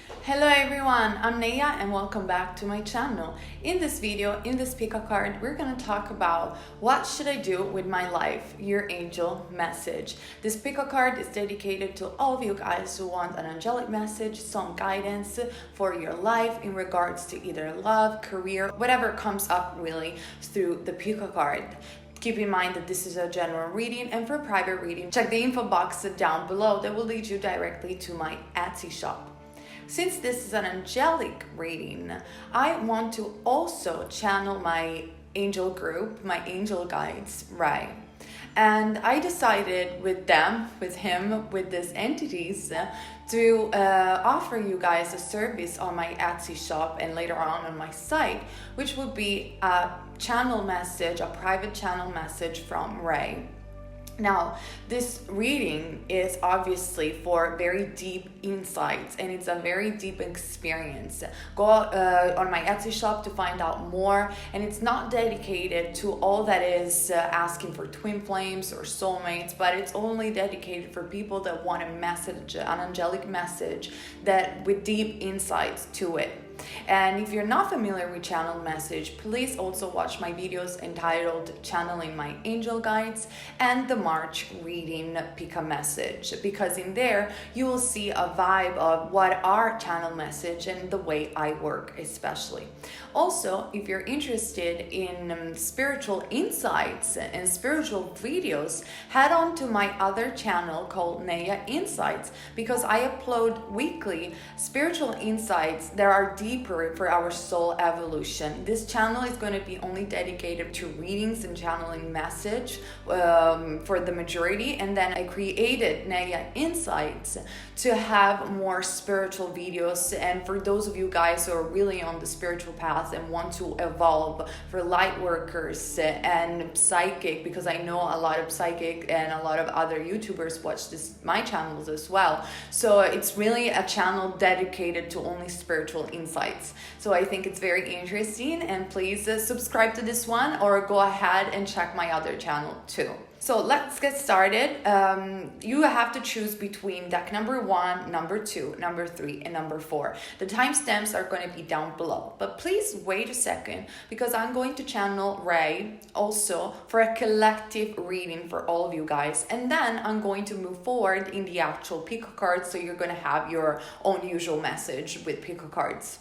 Hello everyone, I'm Neyah and welcome back to my channel. In this video, in this pick a card, we're gonna talk about what should I do with my life, your angel message. This pick a card is dedicated to all of you guys who want an angelic message, some guidance for your life in regards to either love, career, whatever comes up really through the pick a card. Keep in mind that this is a general reading, and for private reading, check the info box down below that will lead you directly to my Etsy shop. Since this is an angelic reading, I want to also channel my angel group, my angel guides, right? And I decided with these entities, to offer you guys a service on my Etsy shop and later on my site, which would be a channel message, a private channel message from Ray. Now, this reading is obviously for very deep insights and it's a very deep experience. Go on my Etsy shop to find out more, and it's not dedicated to all that is asking for twin flames or soulmates, but it's only dedicated for people that want a message, an angelic message that with deep insights to it. And if you're not familiar with channel message, please also watch my videos entitled Channeling My Angel Guides and the March Reading Pick a Message, because in there you will see a vibe of what are channel message and the way I work especially. Also, if you're interested in spiritual insights and spiritual videos, head on to my other channel called Neyah Insights, because I upload weekly spiritual insights that are deeper for our soul evolution. This channel is going to be only dedicated to readings and channeling message for the majority, and then I created Neyah Insights to have more spiritual videos, and for those of you guys who are really on the spiritual path and want to evolve, for light workers and psychic, because I know a lot of psychic and a lot of other YouTubers watch my channels as well. So it's really a channel dedicated to only spiritual insights. So I think it's very interesting, and please subscribe to this one or go ahead and check my other channel too. So let's get started. You have to choose between deck number 1, number 2, number 3, and number 4. The timestamps are going to be down below, but please wait a second, because I'm going to channel Ray also for a collective reading for all of you guys, and then I'm going to move forward in the actual pick a card, so you're going to have your own usual message with pick a cards.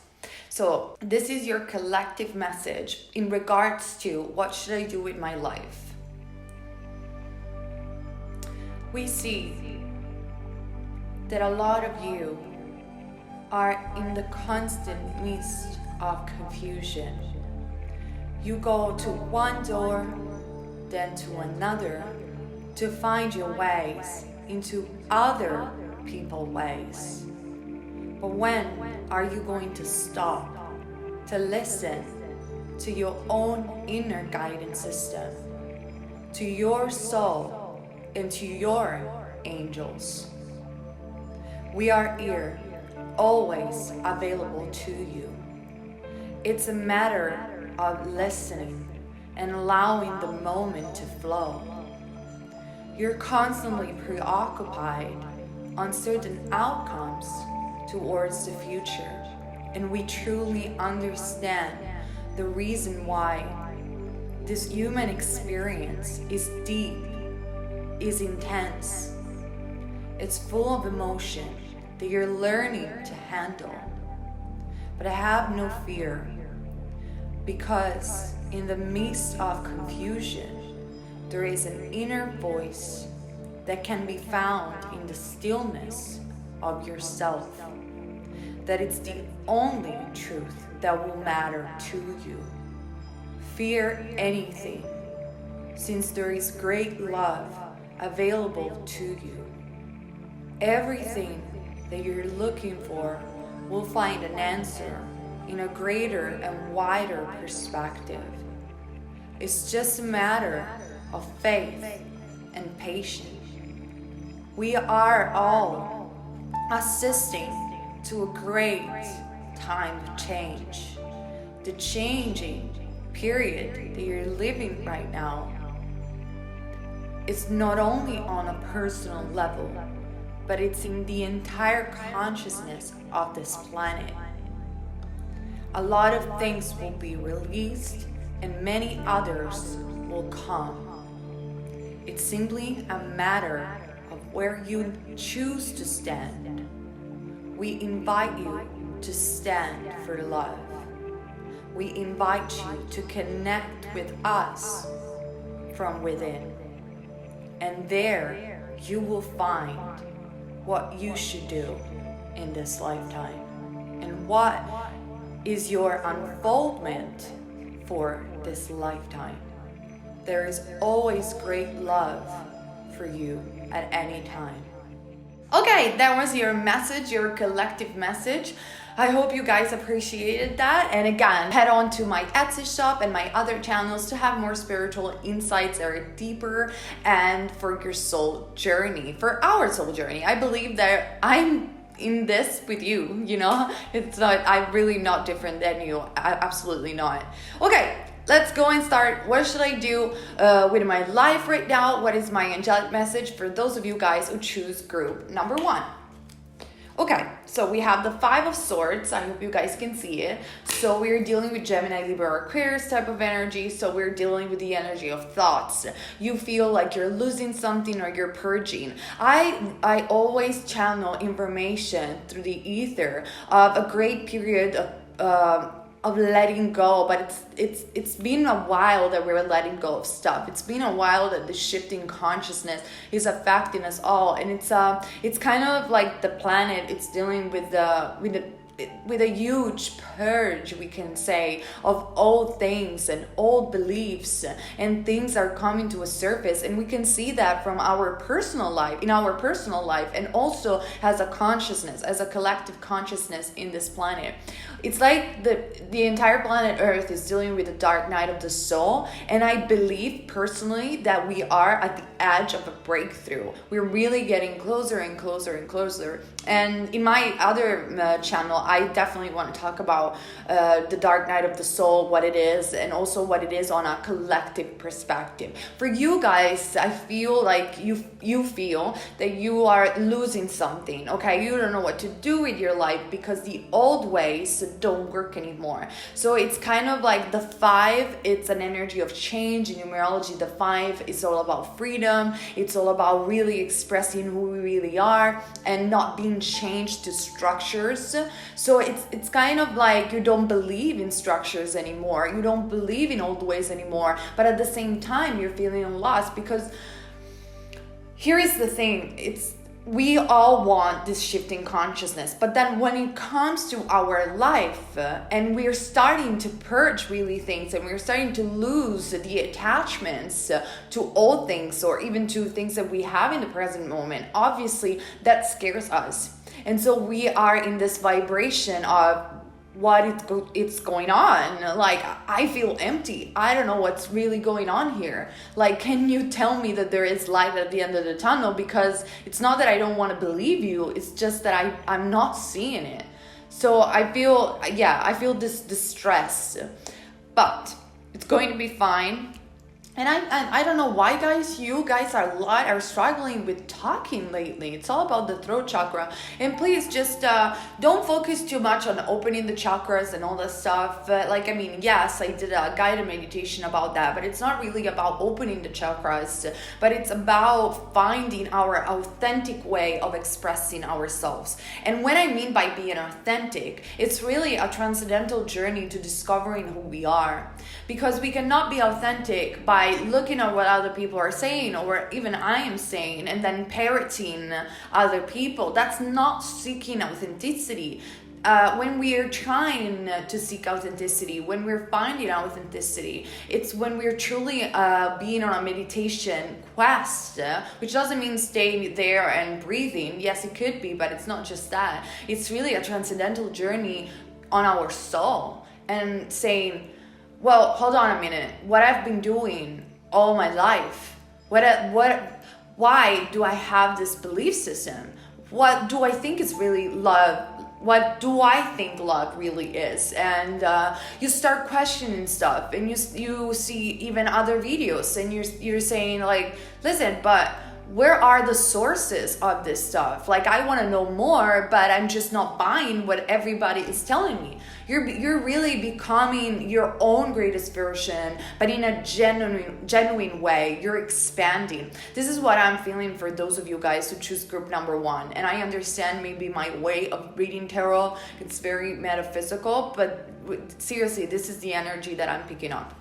So this is your collective message in regards to what should I do with my life. We see that a lot of you are in the constant midst of confusion. You go to one door, then to another, to find your ways into other people's ways. But when are you going to stop to listen to your own inner guidance system, to your soul, and to your angels? We are here, always available to you. It's a matter of listening and allowing the moment to flow. You're constantly preoccupied on certain outcomes towards the future, and we truly understand the reason why this human experience is deep, is intense. It's full of emotion that you're learning to handle. But I have no fear, because in the midst of confusion, there is an inner voice that can be found in the stillness of yourself, that it's the only truth that will matter to you. Fear anything, since there is great love available to you. Everything that you're looking for will find an answer in a greater and wider perspective. It's just a matter of faith and patience. We are all assisting to a great time of change. The changing period that you're living right now, it's not only on a personal level, but it's in the entire consciousness of this planet. A lot of things will be released and many others will come. It's simply a matter of where you choose to stand. We invite you to stand for love. We invite you to connect with us from within. And there you will find what you should do in this lifetime and what is your unfoldment for this lifetime. There is always great love for you at any time. Okay, that was your message, your collective message. I hope you guys appreciated that. And again, head on to my Etsy shop and my other channels to have more spiritual insights that are deeper and for your soul journey, for our soul journey. I believe that I'm in this with you, I'm really not different than you. Absolutely not. Okay, let's go and start. What should I do with my life right now? What is my angelic message for those of you guys who choose group number 1? Okay, so we have the 5 of Swords. I hope you guys can see it. So we're dealing with Gemini, Libra, Aquarius type of energy. So we're dealing with the energy of thoughts. You feel like you're losing something or you're purging. I always channel information through the ether of a great period of letting go, but it's been a while that we're letting go of stuff. It's been a while that the shifting consciousness is affecting us all, and it's kind of like the planet. It's dealing with a huge purge, we can say, of old things and old beliefs, and things are coming to a surface, and we can see that from our personal life, and also as a consciousness, as a collective consciousness in this planet. It's like the entire planet Earth is dealing with the dark night of the soul, and I believe personally that we are at the edge of a breakthrough. We're really getting closer and closer and closer. And in my other channel, I definitely want to talk about the dark night of the soul, what it is, and also what it is on a collective perspective. For you guys, I feel like you feel that you are losing something, okay? You don't know what to do with your life because the old ways don't work anymore. So it's kind of like the 5, it's an energy of change. In numerology, the 5 is all about freedom. It's all about really expressing who we really are and not being changed to structures. So it's kind of like you don't believe in structures anymore. You don't believe in old ways anymore. But at the same time, you're feeling lost because here is the thing. We all want this shifting consciousness, but then when it comes to our life and we're starting to purge really things and we're starting to lose the attachments to old things or even to things that we have in the present moment, obviously that scares us. And so we are in this vibration of it's going on. Like, I feel empty. I don't know what's really going on here. Like, can you tell me that there is light at the end of the tunnel? Because it's not that I don't want to believe you. It's just that I'm not seeing it. So I feel this distress, but it's going to be fine. And I don't know why, guys, you guys are struggling with talking lately. It's all about the throat chakra. And please just don't focus too much on opening the chakras and all that stuff. Yes, I did a guided meditation about that, but it's not really about opening the chakras, but it's about finding our authentic way of expressing ourselves. And what I mean by being authentic, it's really a transcendental journey to discovering who we are. Because we cannot be authentic by looking at what other people are saying, or even I am saying, and then parroting other people. That's not seeking authenticity. When we are trying to seek authenticity, when we're finding authenticity, it's when we're truly being on a meditation quest, which doesn't mean staying there and breathing. Yes, it could be, but it's not just that. It's really a transcendental journey on our soul and saying, well, hold on a minute. What I've been doing all my life, why do I have this belief system? What do I think is really love? What do I think love really is? And you start questioning stuff, and you see even other videos, and you're saying like, listen, but where are the sources of this stuff? Like, I want to know more, but I'm just not buying what everybody is telling me. You're really becoming your own greatest version, but in a genuine way. You're expanding. This is what I'm feeling for those of you guys who choose group number 1. And I understand maybe my way of reading tarot, it's very metaphysical, but seriously, this is the energy that I'm picking up.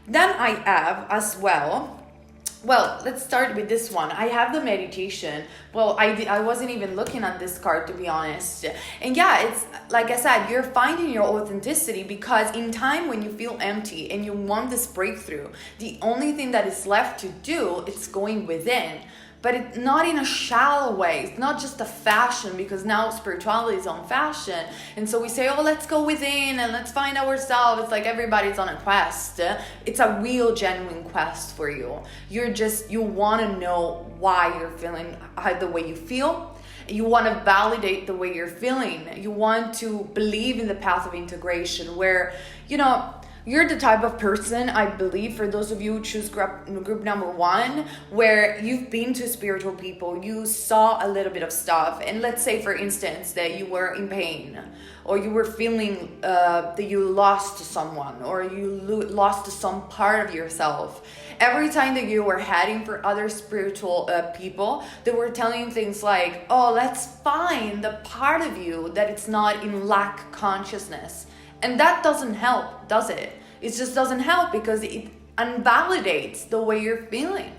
Then I have as well, let's start with this one. I have the meditation. I wasn't even looking at this card, to be honest. And yeah, it's like I said, you're finding your authenticity, because in time when you feel empty and you want this breakthrough, the only thing that is left to do is going within. But it's not in a shallow way. It's not just a fashion, because now spirituality is on fashion. And so we say, oh, let's go within and let's find ourselves. It's like everybody's on a quest. It's a real, genuine quest for you. You want to know why you're feeling the way you feel. You want to validate the way you're feeling. You want to believe in the path of integration, where, you're the type of person, I believe, for those of you who choose group number 1, where you've been to spiritual people, you saw a little bit of stuff. And let's say, for instance, that you were in pain, or you were feeling that you lost someone, or you lost some part of yourself. Every time that you were heading for other spiritual people, they were telling you things like, oh, let's find the part of you that it's not in lack consciousness. And that doesn't help, does it? It just doesn't help, because it invalidates the way you're feeling.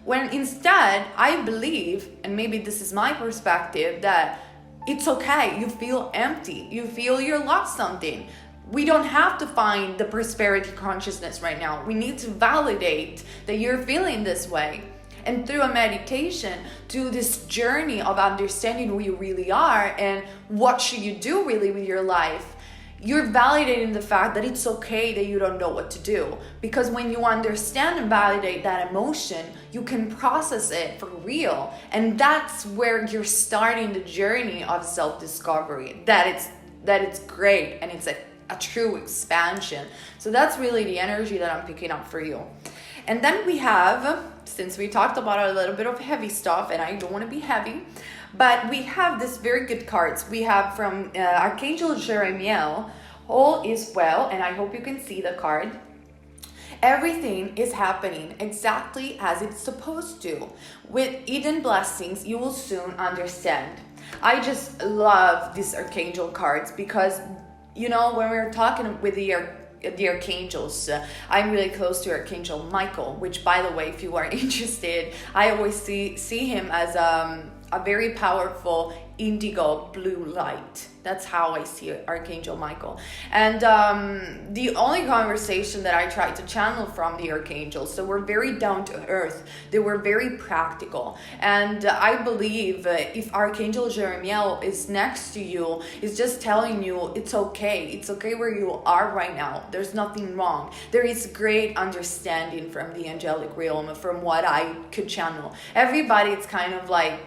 When instead, I believe, and maybe this is my perspective, that it's okay. You feel empty. You feel you lost something. We don't have to find the prosperity consciousness right now. We need to validate that you're feeling this way. And through a meditation, do this journey of understanding who you really are and what should you do really with your life, you're validating the fact that it's okay that you don't know what to do. Because when you understand and validate that emotion, you can process it for real. And that's where you're starting the journey of self-discovery. That it's great, and it's a true expansion. So that's really the energy that I'm picking up for you. And then we have, since we talked about a little bit of heavy stuff, and I don't want to be heavy, but we have this very good cards. We have from Archangel Jeremiel, all is well, and I hope you can see the card. Everything is happening exactly as it's supposed to. With hidden blessings, you will soon understand. I just love these Archangel cards, because, when we're talking with the archangels, I'm really close to Archangel Michael, which, by the way, if you are interested, I always see him as a very powerful indigo blue light. That's how I see Archangel Michael. And the only conversation that I tried to channel from the archangels, so we're very down to earth. They were very practical. And I believe if Archangel Jeremiel is next to you, is just telling you it's okay. It's okay where you are right now. There's nothing wrong. There is great understanding from the angelic realm, from what I could channel. Everybody, it's kind of like,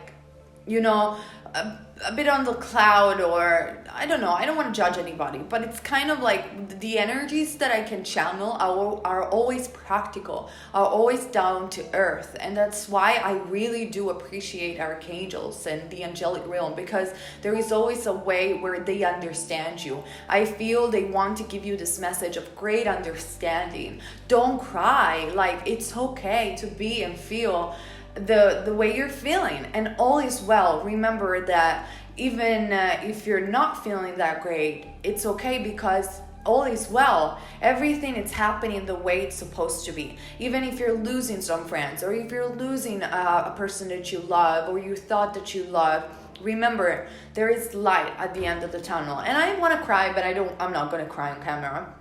a bit on the cloud, or I don't know, I don't want to judge anybody, but it's kind of like the energies that I can channel are always practical, are always down to earth. And that's why I really do appreciate archangels and the angelic realm, because there is always a way where they understand you. I feel they want to give you this message of great understanding. Don't cry. Like, it's okay to be and feel the way you're feeling, and all is well. Remember that even if you're not feeling that great, it's okay, because all is well. Everything is happening the way it's supposed to be. Even if you're losing some friends, or if you're losing a person that you love, or you thought that you love, remember, there is light at the end of the tunnel. And I want to cry, but I'm not going to cry on camera.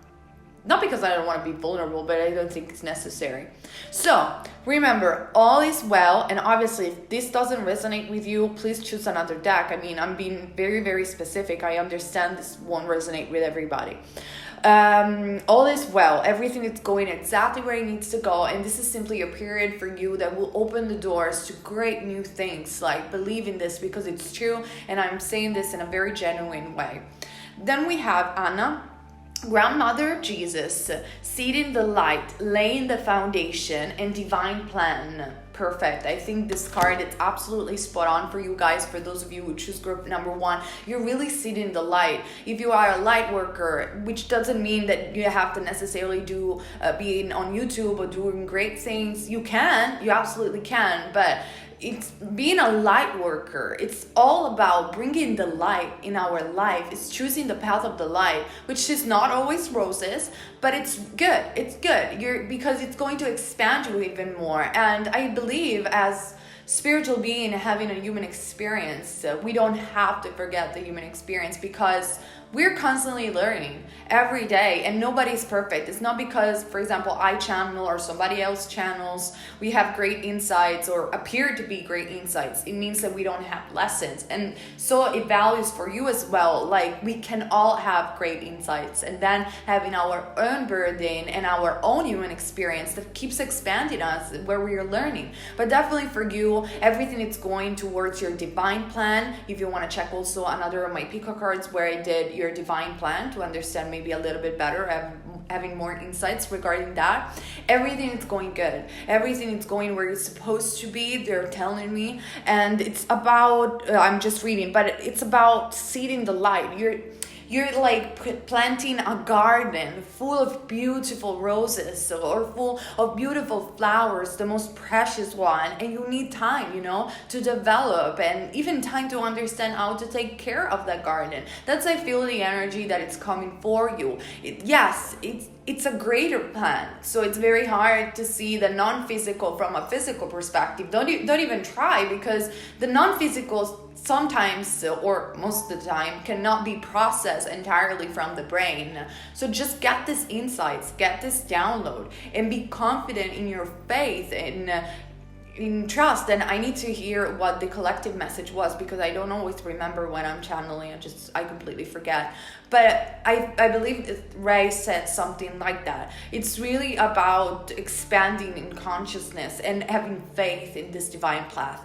Not because I don't want to be vulnerable, but I don't think it's necessary. So remember, all is well. And obviously, if this doesn't resonate with you, please choose another deck. I mean, I'm being very, very specific. I understand this won't resonate with everybody. All is well. Everything is going exactly where it needs to go. And this is simply a period for you that will open the doors to great new things. Like, believe in this, because it's true. And I'm saying this in a very genuine way. Then we have Anna, Grandmother of Jesus, seated in the light, laying the foundation and divine plan. perfect. I think this card, it's absolutely spot on for you guys. For those of you who choose group number 1, you're really seeing the light. If you are a light worker, which doesn't mean that you have to necessarily do being on YouTube or doing great things. You absolutely can, but it's being a light worker. It's all about bringing the light in our life. It's choosing the path of the light, which is not always roses, but it's good. It's good. Because it's going to expand you even more. And I believe as spiritual being having a human experience, we don't have to forget the human experience, because we're constantly learning every day, and nobody's perfect. It's not because, for example, I channel or somebody else channels, we have great insights or appear to be great insights. It means that we don't have lessons. And so it values for you as well. Like, we can all have great insights, and then having our own burden and our own human experience that keeps expanding us where we are learning. But definitely for you, everything is going towards your divine plan. If you want to check also another of my Pico cards where I did your divine plan to understand maybe a little bit better, having more insights regarding that. Everything is going good. Everything is going where it's supposed to be, they're telling me. And it's about, I'm just reading, but it's about seeding the light. You're like planting a garden full of beautiful roses or full of beautiful flowers, the most precious one. And you need time, to develop, and even time to understand how to take care of that garden. That's, I feel, the energy that it's coming for you. It's a greater plan. So it's very hard to see the non-physical from a physical perspective. Don't even try, because the non-physical sometimes, or most of the time, cannot be processed entirely from the brain. So just get these insights, get this download, and be confident in your faith and in trust. And I need to hear what the collective message was, because I don't always remember when I'm channeling. I completely forget. But I believe Ray said something like that. It's really about expanding in consciousness and having faith in this divine path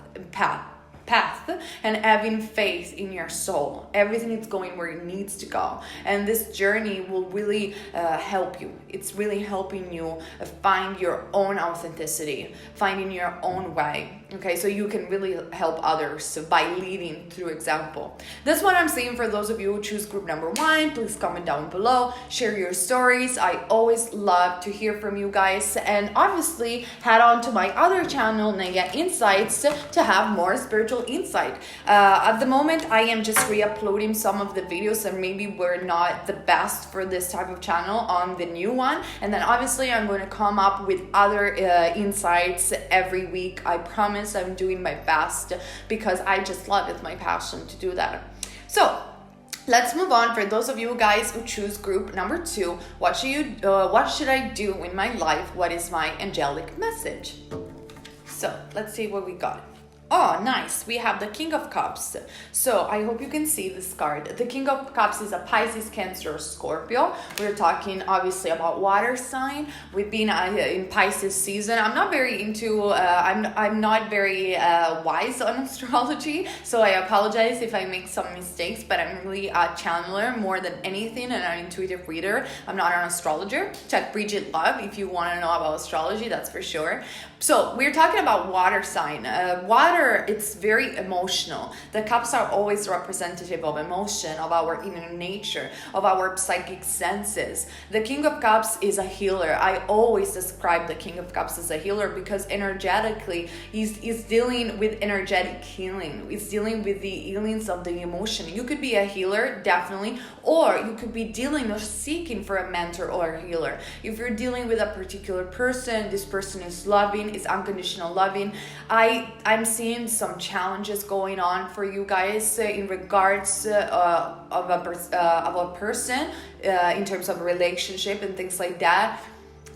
and having faith in your soul. Everything is going where it needs to go, and this journey will really help you. It's really helping you find your own authenticity, finding your own way. Okay, so you can really help others by leading through example. That's what I'm saying for those of you who choose group number 1. Please comment down below, share your stories. I always love to hear from you guys, and obviously head on to my other channel, Neyah Insights, to have more spiritual insight. At the moment, I am just re-uploading some of the videos that maybe were not the best for this type of channel on the new one, and then obviously I'm going to come up with other insights every week. I promise. I'm doing my best, because I just love it. It's my passion to do that. So let's move on. For those of you guys who choose group number 2, what should I do in my life? What is my angelic message? So let's see what we got. Oh, nice. We have the King of Cups. So I hope you can see this card. The King of Cups is a Pisces, Cancer, or Scorpio. We're talking obviously about water sign. We've been in Pisces season. I'm not very into, I'm not very wise on astrology. So I apologize if I make some mistakes, but I'm really a channeler more than anything, and an intuitive reader. I'm not an astrologer. Check Bridget Love if you want to know about astrology, that's for sure. So we're talking about water sign. Water, it's very emotional. The cups are always representative of emotion, of our inner nature, of our psychic senses. The King of Cups is a healer. I always describe the King of Cups as a healer, because energetically, he's dealing with energetic healing. He's dealing with the healings of the emotion. You could be a healer, definitely, or you could be dealing or seeking for a mentor or a healer. If you're dealing with a particular person, this person is loving, is unconditional loving. I'm seeing some challenges going on for you guys in regards of a person in terms of a relationship and things like that.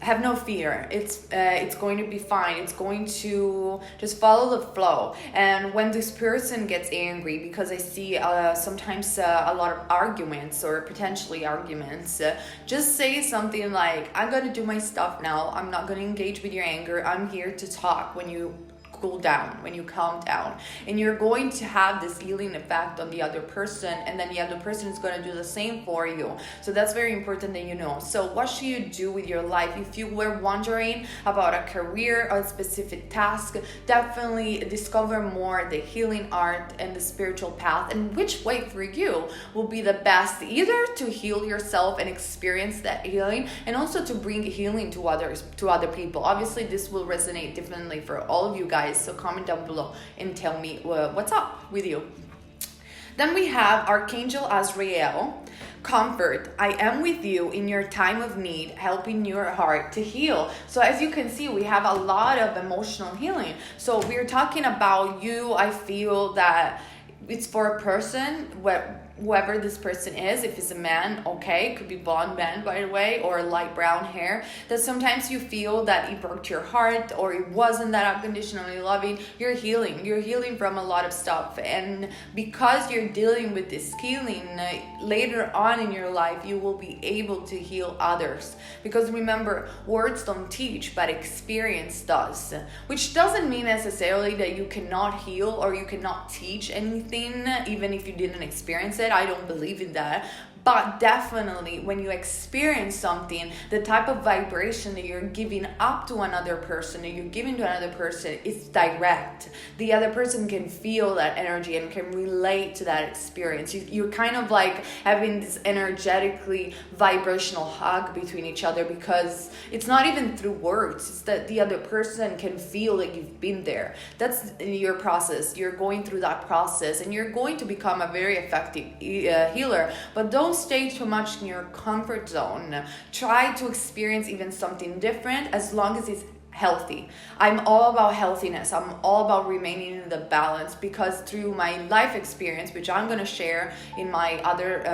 Have no fear. It's going to be fine. It's going to just follow the flow. And when this person gets angry, because I see sometimes a lot of arguments or potentially arguments, just say something like, I'm going to do my stuff now. I'm not going to engage with your anger. I'm here to talk. When you cool down, when you calm down, and you're going to have this healing effect on the other person, and then the other person is going to do the same for you. So that's very important that you know. So what should you do with your life? If you were wondering about a career or a specific task, definitely discover more the healing art and the spiritual path, and which way for you will be the best, either to heal yourself and experience that healing, and also to bring healing to others, to other people. Obviously this will resonate differently for all of you guys, so comment down below and tell me what's up with you. Then we have Archangel Azrael. Comfort, I am with you in your time of need, helping your heart to heal. So as you can see, we have a lot of emotional healing. So we're talking about you. I feel that it's for a person, whoever this person is. If it's a man, okay, it could be blonde man, by the way, or light brown hair, that sometimes you feel that it broke your heart, or it wasn't that unconditionally loving. You're healing from a lot of stuff, and because you're dealing with this healing, later on in your life you will be able to heal others, because remember, words don't teach, but experience does, which doesn't mean necessarily that you cannot heal or you cannot teach anything even if you didn't experience it. I don't believe in that. But definitely when you experience something, the type of vibration that you're giving up to another person, that you're giving to another person, is direct. The other person can feel that energy and can relate to that experience. You're kind of like having this energetically vibrational hug between each other, because it's not even through words. It's that the other person can feel that you've been there. That's your process. You're going through that process, and you're going to become a very effective healer. But don't stay too much in your comfort zone. Try to experience even something different, as long as it's healthy. I'm all about healthiness. I'm all about remaining in the balance, because through my life experience, which I'm going to share in my other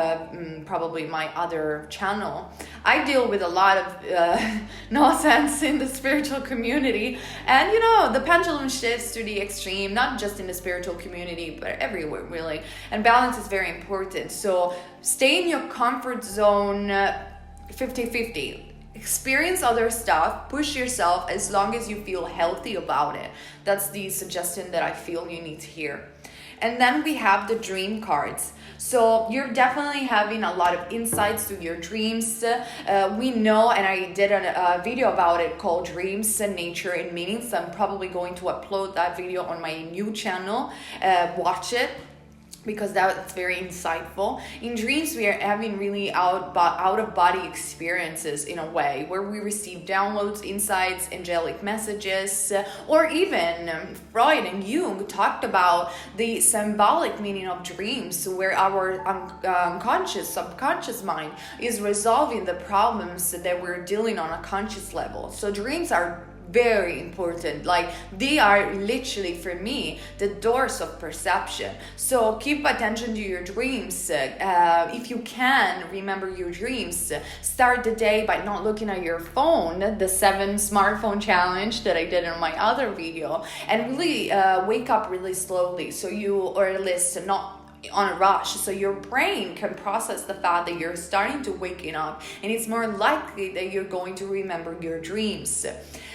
probably my other channel, I deal with a lot of nonsense in the spiritual community, and you know, the pendulum shifts to the extreme, not just in the spiritual community but everywhere really, and balance is very important. So stay in your comfort zone, 50-50. Experience other stuff, push yourself, as long as you feel healthy about it. That's the suggestion that I feel you need to hear. And then we have the dream cards. So you're definitely having a lot of insights through your dreams. We know, and I did a video about it called Dreams, Nature and Meaning. So I'm probably going to upload that video on my new channel. Watch it, because that's very insightful. In dreams, we are having really out of body experiences, in a way, where we receive downloads, insights, angelic messages, or even Freud and Jung talked about the symbolic meaning of dreams, where our unconscious, subconscious mind is resolving the problems that we're dealing on a conscious level. So dreams are very important. Like, they are literally, for me, the doors of perception. So keep attention to your dreams. If you can remember your dreams, start the day by not looking at your phone, the 7 smartphone challenge that I did in my other video, and really wake up really slowly, so you, or at least not on a rush, so your brain can process the fact that you're starting to waking up, and it's more likely that you're going to remember your dreams.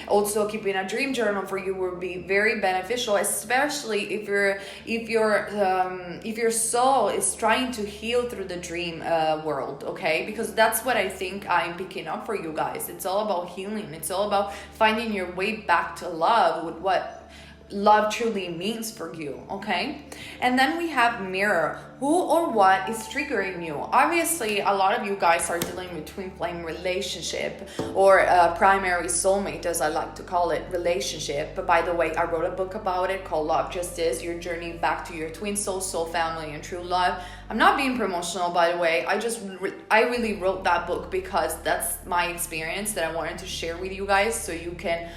Also, keeping a dream journal for you will be very beneficial, especially if your soul is trying to heal through the dream world, okay? Because that's what I think I'm picking up for you guys. It's all about healing. It's all about finding your way back to love, with what love truly means for you, okay? And then we have mirror. Who or what is triggering you? Obviously, a lot of you guys are dealing with twin flame relationship, or primary soulmate, as I like to call it, relationship. But by the way, I wrote a book about it called Love Just Is, Your Journey Back to Your Twin Soul, Soul Family, and True Love. I'm not being promotional, by the way. I really wrote that book because that's my experience that I wanted to share with you guys, so you can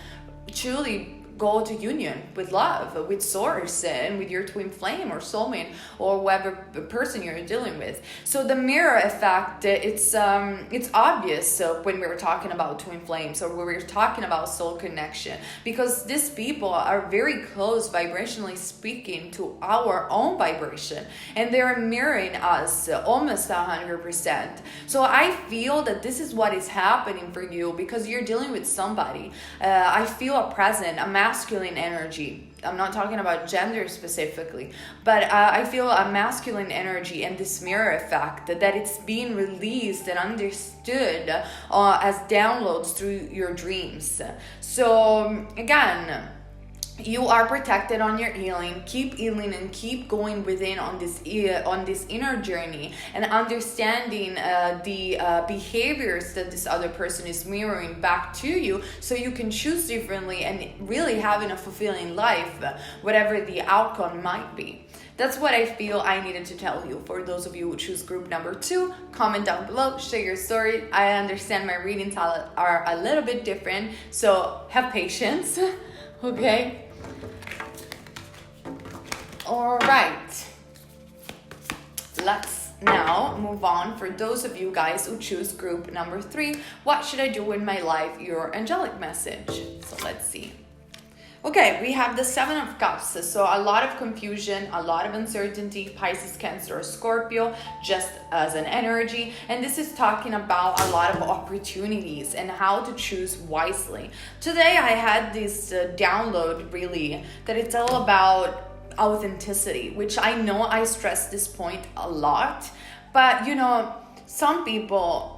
truly go to union with love, with source, and with your twin flame or soulmate, or whatever person you're dealing with. So the mirror effect, it's obvious. So when we were talking about twin flames, or when we were talking about soul connection, because these people are very close, vibrationally speaking, to our own vibration, and they're mirroring us almost 100%. So I feel that this is what is happening for you, because you're dealing with somebody. I feel a present, a masculine energy, I'm not talking about gender specifically, but I feel a masculine energy and this mirror effect that it's being released and understood as downloads through your dreams. So again, you are protected on your healing. Keep healing and keep going within on this inner journey and understanding the behaviors that this other person is mirroring back to you, so you can choose differently and really having a fulfilling life, whatever the outcome might be. That's what I feel I needed to tell you. For those of you who choose group number 2, comment down below, share your story. I understand my readings are a little bit different, so have patience. Okay. All right, let's now move on. For those of you guys who choose group number 3, what should I do in my life? Your angelic message. So let's see. Okay, we have the 7 of Cups. So a lot of confusion, a lot of uncertainty, Pisces, Cancer, or Scorpio, just as an energy. And this is talking about a lot of opportunities and how to choose wisely. Today I had this download really that it's all about authenticity, which I know I stress this point a lot, but you know, some people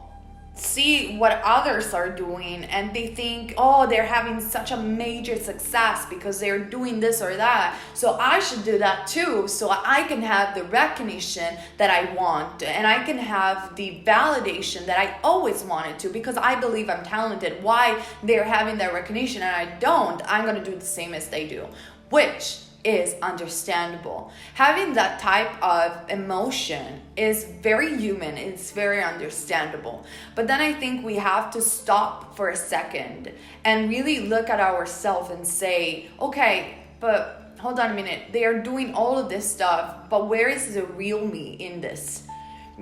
see what others are doing and they think, oh, they're having such a major success because they're doing this or that, so I should do that too, so I can have the recognition that I want and I can have the validation that I always wanted to, because I believe I'm talented. Why they're having that recognition and I don't, I'm gonna do the same as they do, which is understandable. Having that type of emotion is very human, it's very understandable. But then I think we have to stop for a second and really look at ourselves and say, okay, but hold on a minute, they are doing all of this stuff, but where is the real me in this?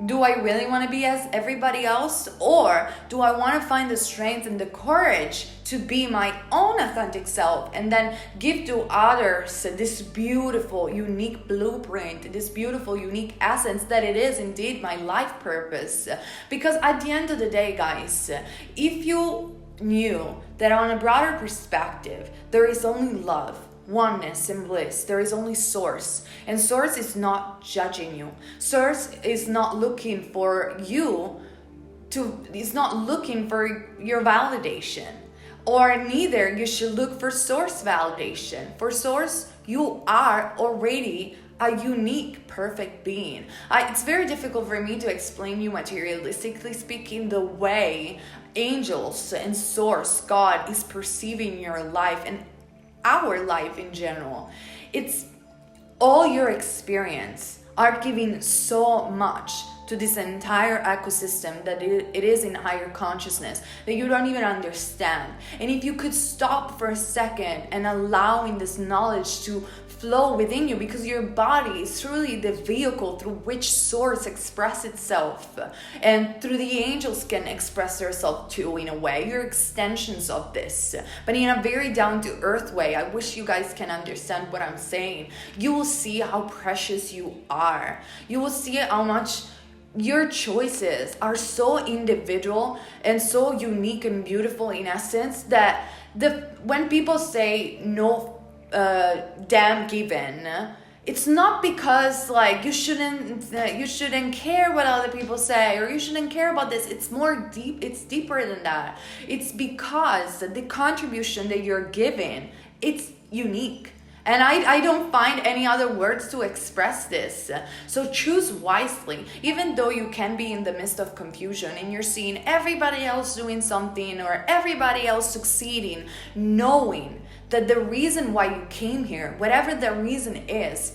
Do I really want to be as everybody else? Or do I want to find the strength and the courage to be my own authentic self and then give to others this beautiful, unique blueprint, this beautiful, unique essence that it is indeed my life purpose? Because at the end of the day, guys, if you knew that on a broader perspective, there is only love, oneness and bliss, there is only source, and source is not judging you. Source is not looking for you to, it's not looking for your validation, or neither you should look for source validation. For source, you are already a unique, perfect being. It's very difficult for me to explain you materialistically speaking the way angels and source, God, is perceiving your life and our life in general. It's all your experience are giving so much to this entire ecosystem that it is in higher consciousness that you don't even understand. And if you could stop for a second and allowing this knowledge to flow within you, because your body is truly the vehicle through which source express itself, and through the angels can express themselves too, in a way. You're extensions of this, but in a very down to earth way. I wish you guys can understand what I'm saying. You will see how precious you are. You will see how much your choices are so individual and so unique and beautiful in essence that when people say no damn given, it's not because like you shouldn't care what other people say or you shouldn't care about this. It's more deep, it's deeper than that. It's because the contribution that you're giving, it's unique. And I don't find any other words to express this. So choose wisely. Even though you can be in the midst of confusion and you're seeing everybody else doing something or everybody else succeeding, knowing that the reason why you came here, whatever the reason is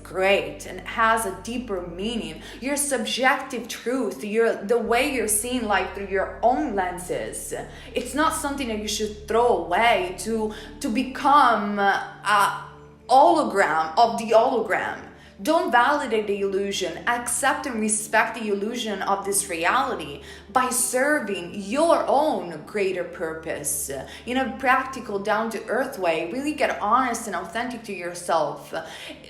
great and has a deeper meaning. Your subjective truth, the way you're seeing life through your own lenses, it's not something that you should throw away to become a hologram of the hologram. Don't validate the illusion. Accept and respect the illusion of this reality by serving your own greater purpose in a practical, down-to-earth way. Really get honest and authentic to yourself.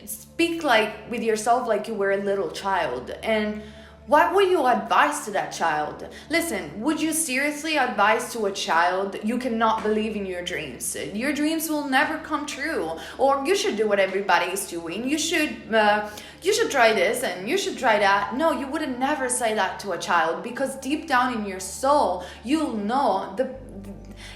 Speak with yourself like you were a little child. And What would you advise to that child? Listen, would you seriously advise to a child you cannot believe in your dreams? Your dreams will never come true. Or you should do what everybody is doing. You should try this and you should try that. No, you would never say that to a child, because deep down in your soul, you'll know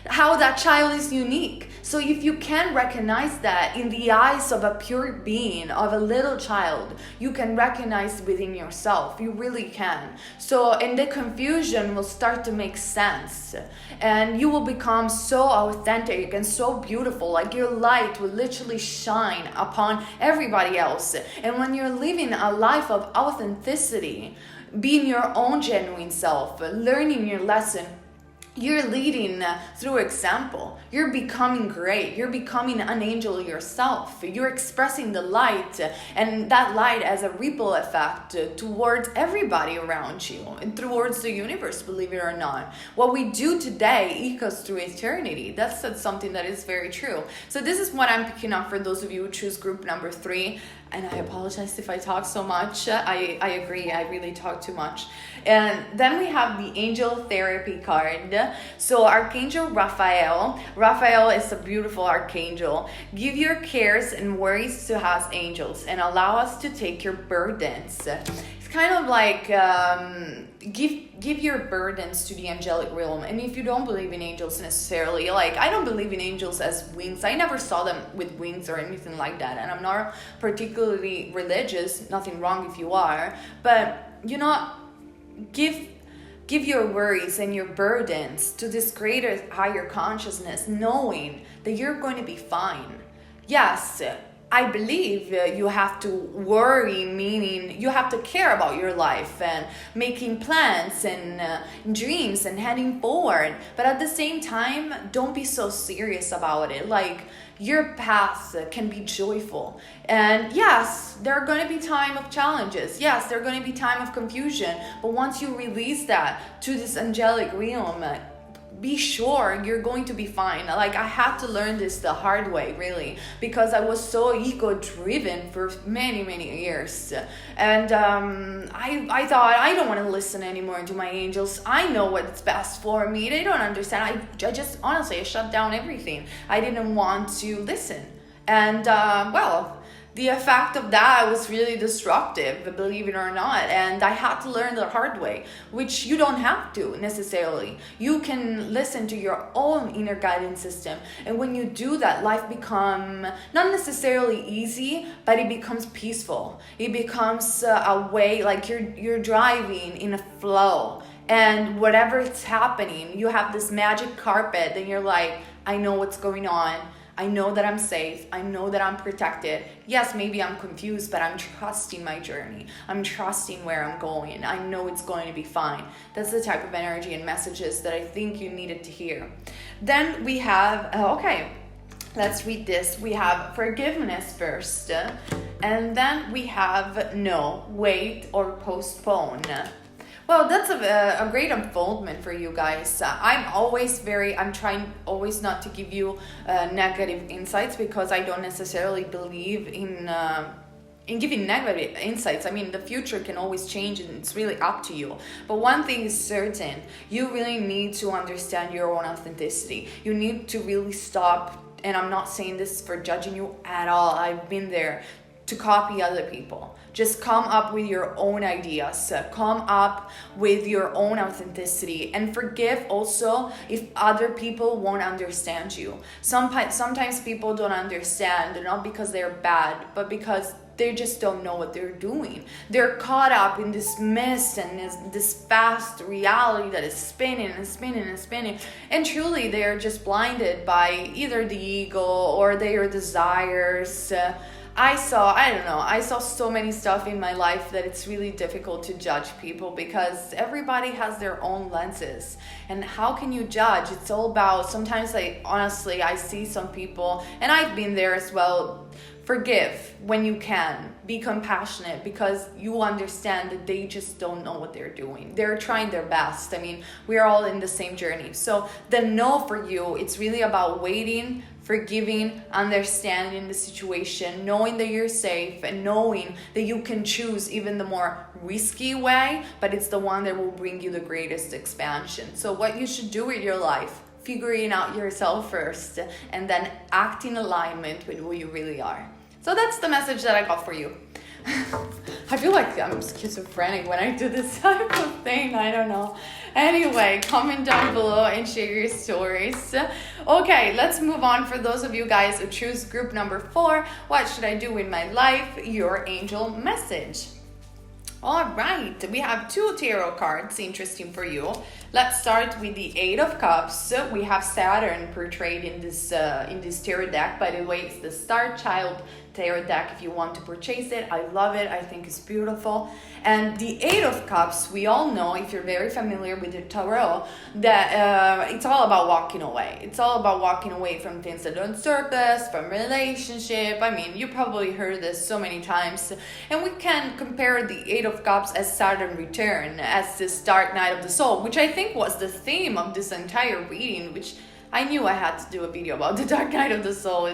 how that child is unique. So if you can recognize that in the eyes of a pure being, of a little child, you can recognize within yourself. You really can. So, and the confusion will start to make sense, and you will become so authentic and so beautiful. Like your light will literally shine upon everybody else. And when you're living a life of authenticity, being your own genuine self, learning your lesson, you're leading through example. You're becoming great. You're becoming an angel yourself. You're expressing the light, and that light has a ripple effect towards everybody around you and towards the universe, believe it or not. What we do today echoes through eternity. That's something that is very true. So this is what I'm picking up for those of you who choose group number 3. And I apologize if I talk so much. I agree, I really talk too much. And then we have the angel therapy card. So Archangel Raphael is a beautiful archangel. Give your cares and worries to us angels and allow us to take your burdens. It's kind of like give your burdens to the angelic realm. And if you don't believe in angels necessarily, like I don't believe in angels as wings. I never saw them with wings or anything like that. And I'm not particularly religious. Nothing wrong if you are. But you know, give your worries and your burdens to this greater, higher consciousness, knowing that you're going to be fine. Yes, I believe you have to worry, meaning you have to care about your life and making plans and dreams and heading forward. But at the same time, don't be so serious about it. Like, your path can be joyful. And yes, there are going to be time of challenges. Yes, there are going to be time of confusion. But once you release that to this angelic realm, be sure you're going to be fine. Like, I had to learn this the hard way, really, because I was so ego-driven for many years. And I thought, I don't want to listen anymore to my angels. I know what's best for me. They don't understand. I just, honestly, I shut down everything. I didn't want to listen. And, the effect of that was really destructive, believe it or not. And I had to learn the hard way, which you don't have to necessarily. You can listen to your own inner guidance system. And when you do that, life becomes not necessarily easy, but it becomes peaceful. It becomes a way, like you're driving in a flow. And whatever is happening, you have this magic carpet and you're like, I know what's going on. I know that I'm safe. I know that I'm protected. Yes, maybe I'm confused, but I'm trusting my journey. I'm trusting where I'm going. I know it's going to be fine. That's the type of energy and messages that I think you needed to hear. Then we have, let's read this. We have forgiveness first. And then we have no, wait, or postpone. Well, that's a great unfoldment for you guys. I'm trying always not to give you negative insights, because I don't necessarily believe in giving negative insights. I mean, the future can always change and it's really up to you. But one thing is certain, you really need to understand your own authenticity. You need to really stop, and I'm not saying this for judging you at all. I've been there, to copy other people. Just come up with your own ideas. Come up with your own authenticity, and forgive also if other people won't understand you. Sometimes people don't understand, not because they're bad, but because they just don't know what they're doing. They're caught up in this mist and this fast reality that is spinning and spinning and spinning. And truly, they are just blinded by either the ego or their desires. I saw so many stuff in my life that it's really difficult to judge people, because everybody has their own lenses. And how can you judge? It's all about, sometimes I see some people, and I've been there as well. Forgive when you can. Be compassionate, because you understand that they just don't know what they're doing. They're trying their best. I mean, we're all in the same journey. So the no for you, it's really about waiting forgiving, understanding the situation, knowing that you're safe, and knowing that you can choose even the more risky way, but it's the one that will bring you the greatest expansion. So what you should do with your life, figuring out yourself first, and then act in alignment with who you really are. So that's the message that I got for you. I feel like I'm schizophrenic when I do this type of thing. I don't know. Anyway, comment down below and share your stories. Okay, let's move on. For those of you guys who choose group number 4, what should I do with my life? Your angel message. All right, we have 2 tarot cards interesting for you. Let's start with the 8 of Cups. We have Saturn portrayed in this tarot deck. By the way, it's the Star Child tarot deck if you want to purchase it. I love it. I think it's beautiful. And the 8 of Cups, we all know, if you're very familiar with the tarot, that it's all about walking away. It's all about walking away from things that don't serve us, from relationship. I mean, you probably heard this so many times. And we can compare the 8 of Cups as Saturn return, as this dark night of the soul, which I think was the theme of this entire reading, which I knew I had to do a video about the dark night of the soul.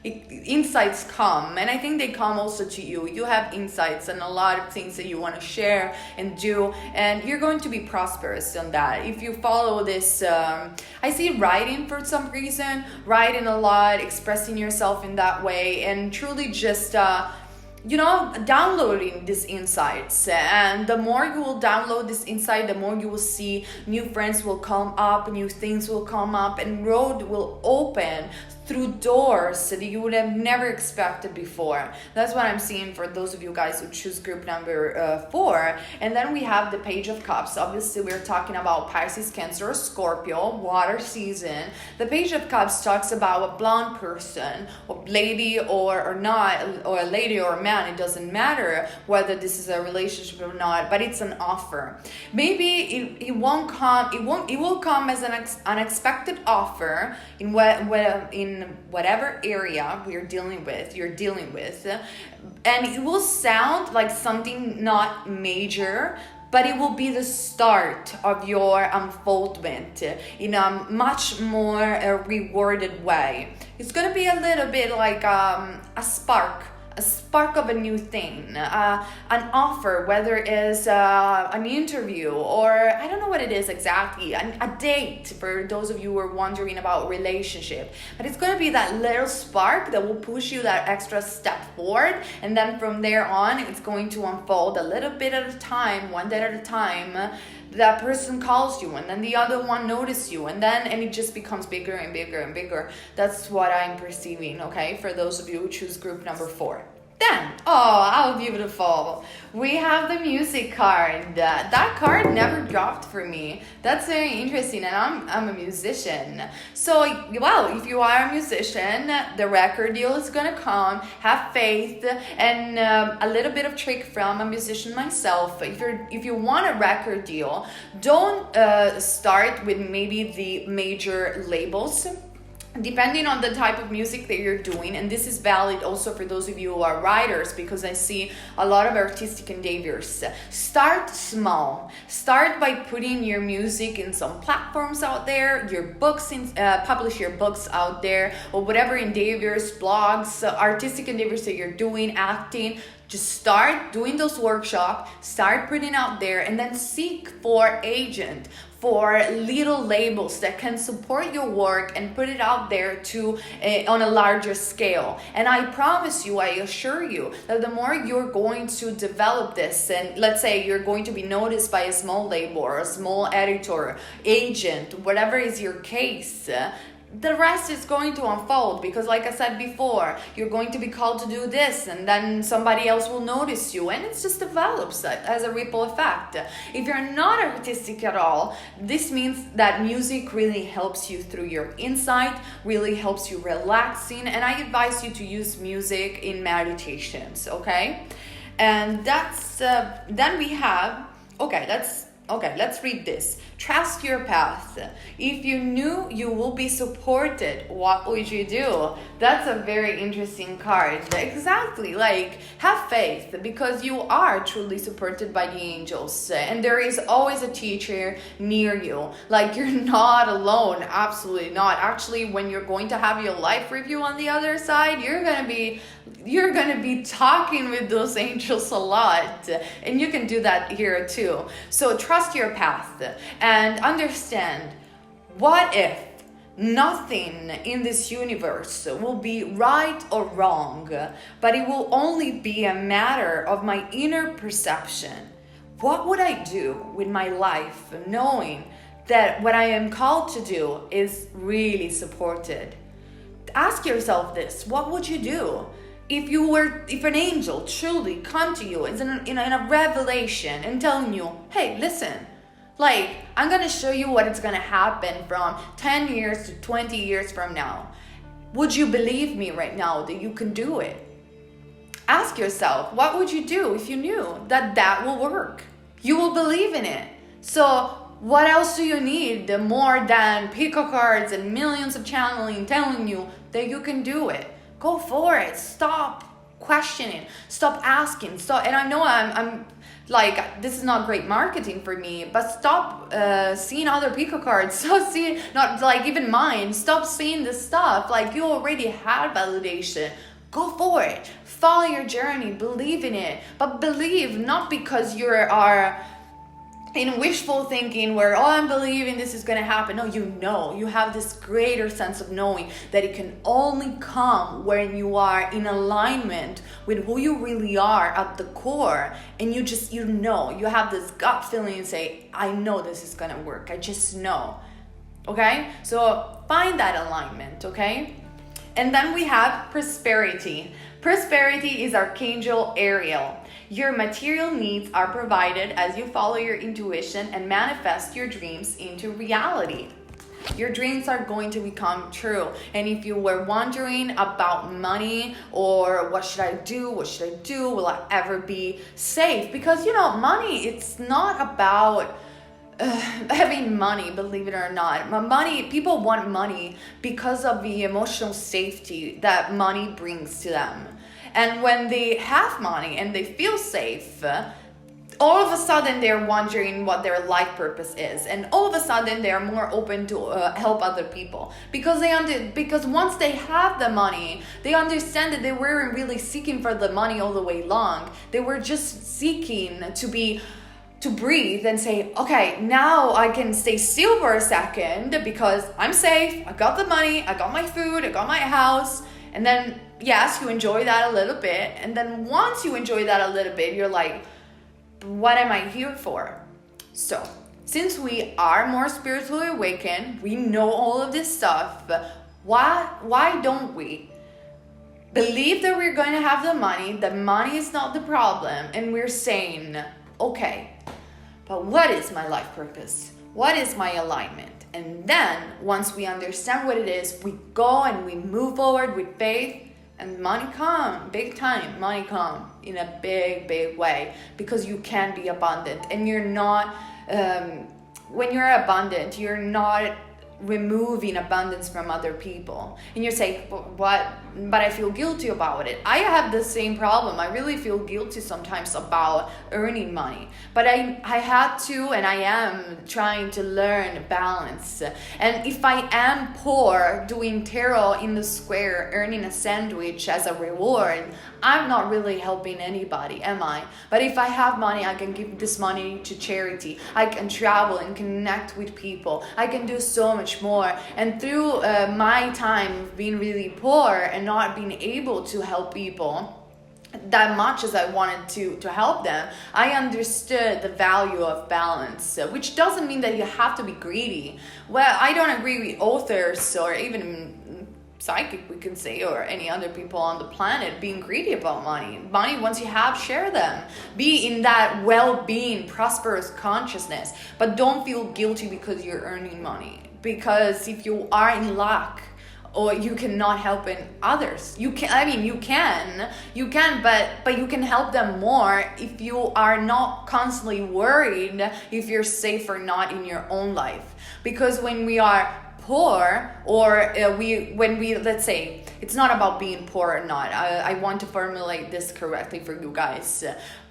Insights come, and I think they come also to you. You have insights and a lot of things that you want to share and do, and you're going to be prosperous on that if you follow this. I see writing for some reason, writing a lot, expressing yourself in that way, and truly just downloading these insights. And the more you will download this insight, the more you will see new friends will come up, new things will come up, and road will open through doors that you would have never expected before. That's what I'm seeing for those of you guys who choose group number 4. And then we have the Page of Cups. Obviously, we're talking about Pisces, Cancer, Scorpio, water season. The Page of Cups talks about a blonde person, a lady or not, or a lady or a man. It doesn't matter whether this is a relationship or not, but it's an offer. Maybe it won't come. It will come as an unexpected offer in whatever area you're dealing with, and it will sound like something not major, but it will be the start of your unfoldment in a much more rewarded way. It's going to be a little bit like a spark of a new thing, an offer, whether it's an interview or I don't know what it is exactly, a date for those of you who are wondering about relationship. But it's going to be that little spark that will push you that extra step forward, and then from there on it's going to unfold a little bit at a time, one day at a time. That person calls you, and then the other one notices you, and it just becomes bigger and bigger and bigger. That's what I'm perceiving, okay, for those of you who choose group number 4. Then, how beautiful, we have the music card. That card never dropped for me. That's very interesting, and I'm a musician. So, well, if you are a musician, the record deal is gonna come. Have faith, and a little bit of trick from a musician myself. If you want a record deal, don't start with maybe the major labels. Depending on the type of music that you're doing, and this is valid also for those of you who are writers, because I see a lot of artistic endeavors. Start small. Start by putting your music in some platforms out there, your books, publish your books out there, or whatever endeavors, blogs, artistic endeavors that you're doing, acting. Just start doing those workshops, start putting out there, and then seek for agent, for little labels that can support your work and put it out there on a larger scale. And I promise you, I assure you, that the more you're going to develop this, and let's say you're going to be noticed by a small label or a small editor, agent, whatever is your case, the rest is going to unfold, because like I said before, you're going to be called to do this, and then somebody else will notice you, and it just develops as a ripple effect. If you're not artistic at all, this means that music really helps you through your insight, really helps you relaxing, and I advise you to use music in meditations, okay? And that's then we have, okay, that's Okay, let's read this. Trust your path. If you knew you will be supported, what would you do? That's a very interesting card. Exactly, like have faith because you are truly supported by the angels, and there is always a teacher near you. Like you're not alone, absolutely not. Actually, when you're going to have your life review on the other side, you're gonna be talking with those angels a lot, and you can do that here too. So trust your path and understand, what if nothing in this universe will be right or wrong, but it will only be a matter of my inner perception? What would I do with my life knowing that what I am called to do is really supported? Ask yourself this. What would you do if an angel truly come to you in a revelation and telling you, hey, listen, like, I'm going to show you what is going to happen from 10 years to 20 years from now. Would you believe me right now that you can do it? Ask yourself, what would you do if you knew that will work? You will believe in it. So what else do you need more than pick a cards and millions of channeling telling you that you can do it? Go for it. Stop questioning. Stop asking. Stop. And I know I'm like, this is not great marketing for me, but stop seeing other pico cards. Stop seeing, not like even mine. Stop seeing this stuff. Like you already had validation. Go for it. Follow your journey. Believe in it. But believe not because you are in wishful thinking where, oh, I'm believing this is going to happen. No, you have this greater sense of knowing that it can only come when you are in alignment with who you really are at the core. And you have this gut feeling and say, I know this is going to work. I just know. Okay. So find that alignment. Okay. And then we have prosperity. Prosperity is Archangel Ariel. Your material needs are provided as you follow your intuition and manifest your dreams into reality. Your dreams are going to become true. And if you were wondering about money or what should I do? Will I ever be safe? Because, money, it's not about having money, believe it or not. People want money because of the emotional safety that money brings to them. And when they have money and they feel safe, all of a sudden they're wondering what their life purpose is, and all of a sudden they're more open to help other people because because once they have the money, they understand that they weren't really seeking for the money all the way long. They were just seeking to breathe and say, okay, now I can stay still for a second because I'm safe. I got the money, I got my food, I got my house. And then, yes, you enjoy that a little bit. And then once you enjoy that a little bit, you're like, what am I here for? So, since we are more spiritually awakened, we know all of this stuff, why don't we believe that we're going to have the money, that money is not the problem, and we're saying, okay, but what is my life purpose? What is my alignment? And then once we understand what it is, we go and we move forward with faith, and money come, big time, money come in a big way, because you can be abundant. And you're not, when you're abundant, you're not removing abundance from other people. And you're saying, what? But I feel guilty about it. I have the same problem. I really feel guilty sometimes about earning money. But I had to, and I am trying to learn balance. And if I am poor doing tarot in the square, earning a sandwich as a reward, I'm not really helping anybody, am I? But if I have money, I can give this money to charity. I can travel and connect with people. I can do so much more. And through my time of being really poor and not being able to help people that much as I wanted to help them, I understood the value of balance, which doesn't mean that you have to be greedy. Well, I don't agree with authors or even psychic, we can say, or any other people on the planet being greedy about money. Once you have, share them. Be in that well-being, prosperous consciousness, but don't feel guilty because you're earning money. Because if you are in lack or you cannot help in others. You can, you can, but you can help them more if you are not constantly worried if you're safe or not in your own life. Because when we are poor, or when we let's say, it's not about being poor or not, I want to formulate this correctly for you guys.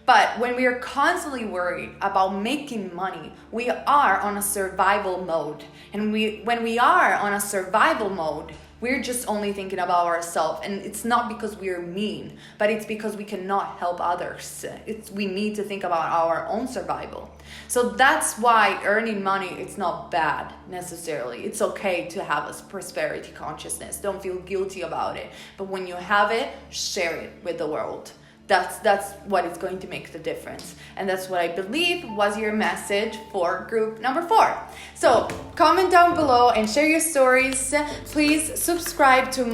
But when we are constantly worried about making money, we are on a survival mode. And when we are on a survival mode, we're just only thinking about ourselves. And it's not because we're mean, but it's because we cannot help others. We need to think about our own survival. So that's why earning money, it's not bad necessarily. It's okay to have a prosperity consciousness. Don't feel guilty about it. But when you have it, share it with the world. That's what is going to make the difference. And that's what I believe was your message for group number 4. So comment down below and share your stories. Please subscribe to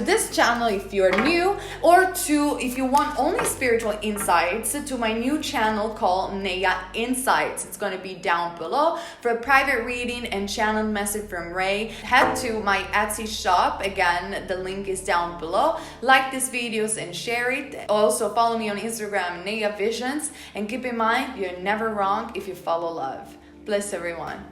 this channel if you're new, or if you want only spiritual insights, to my new channel called Neyah Insights. It's going to be down below. For a private reading and channeled message from Ray, head to my Etsy shop. Again, the link is down below. Like these videos and share it. Also follow me on Instagram, Neyah Visions, and keep in mind, you're never wrong if you follow love. Bless everyone.